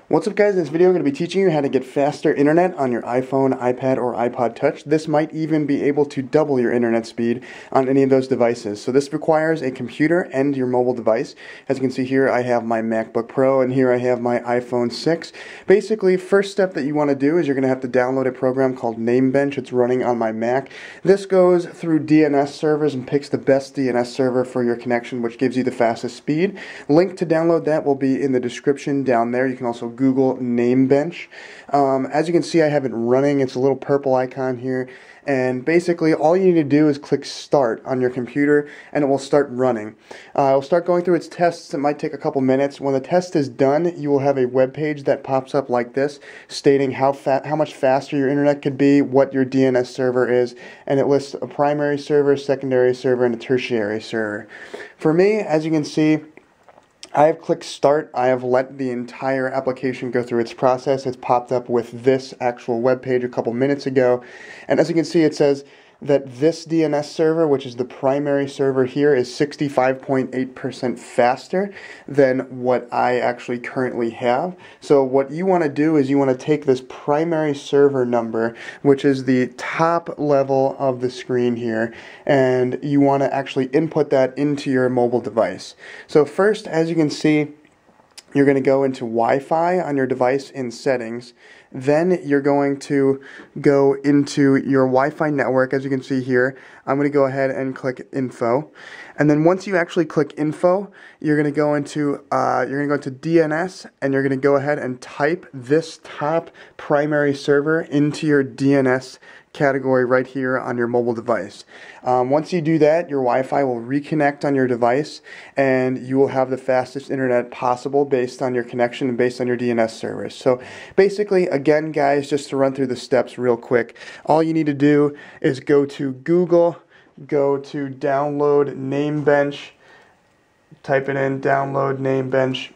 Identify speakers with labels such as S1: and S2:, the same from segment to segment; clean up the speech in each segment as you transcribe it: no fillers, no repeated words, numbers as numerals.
S1: What's up guys, in this video I'm going to be teaching you how to get faster internet on your iPhone, iPad, or iPod Touch. This might even be able to double your internet speed on any of those devices. So this requires a computer and your mobile device. As you can see here, I have my MacBook Pro and here I have my iPhone 6. Basically, first step that you want to do is you're going to have to download a program called Namebench. It's running on my Mac. This goes through DNS servers and picks the best DNS server for your connection, which gives you the fastest speed. Link to download that will be in the description down there. You can also Google Namebench. As you can see, I have it running. It's a little purple icon here, and basically all you need to do is click start on your computer and it will start running. It will start going through its tests. It might take a couple minutes. When the test is done, you will have a web page that pops up like this stating how much faster your internet could be, what your DNS server is, and it lists a primary server, secondary server, and a tertiary server. For me, as you can see, I have clicked start. I have let the entire application go through its process. It's popped up with this actual web page a couple minutes ago. And as you can see, it says that this DNS server, which is the primary server here, is 65.8% faster than what I actually currently have. So what you want to do is you want to take this primary server number, which is the top level of the screen here, and you want to actually input that into your mobile device. So first, as you can see, you're going to go into Wi-Fi on your device in settings. Then you're going to go into your Wi-Fi network. As you can see here, I'm going to go ahead and click info. And then once you actually click info, you're going to go into DNS, and you're going to go ahead and type this top primary server into your DNS category right here on your mobile device. Once you do that, your Wi-Fi will reconnect on your device and you will have the fastest internet possible based on your connection and based on your DNS service. So basically, again guys, just to run through the steps real quick, all you need to do is go to Google, go to download Namebench, type it in, download Namebench.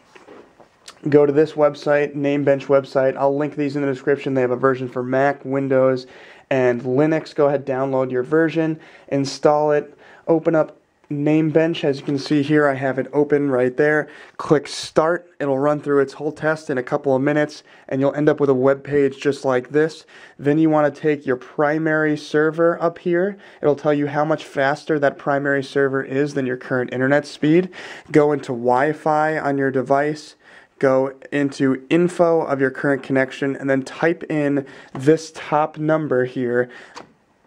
S1: Go to this website, Namebench website. I'll link these in the description. They have a version for Mac, Windows, and Linux. Go ahead, download your version, install it, open up Namebench. As you can see here, I have it open right there. Click start. It'll run through its whole test in a couple of minutes, and you'll end up with a web page just like this. Then you want to take your primary server up here. It'll tell you how much faster that primary server is than your current internet speed. Go into Wi-Fi on your device. Go into info of your current connection and then type in this top number here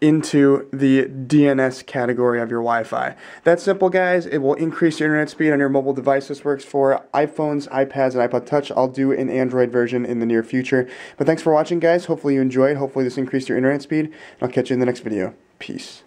S1: into the DNS category of your Wi-Fi. That's simple guys. It will increase your internet speed on your mobile device. This works for iPhones, iPads, and iPod Touch. I'll do an Android version in the near future. But thanks for watching guys. Hopefully you enjoyed. Hopefully this increased your internet speed. I'll catch you in the next video. Peace.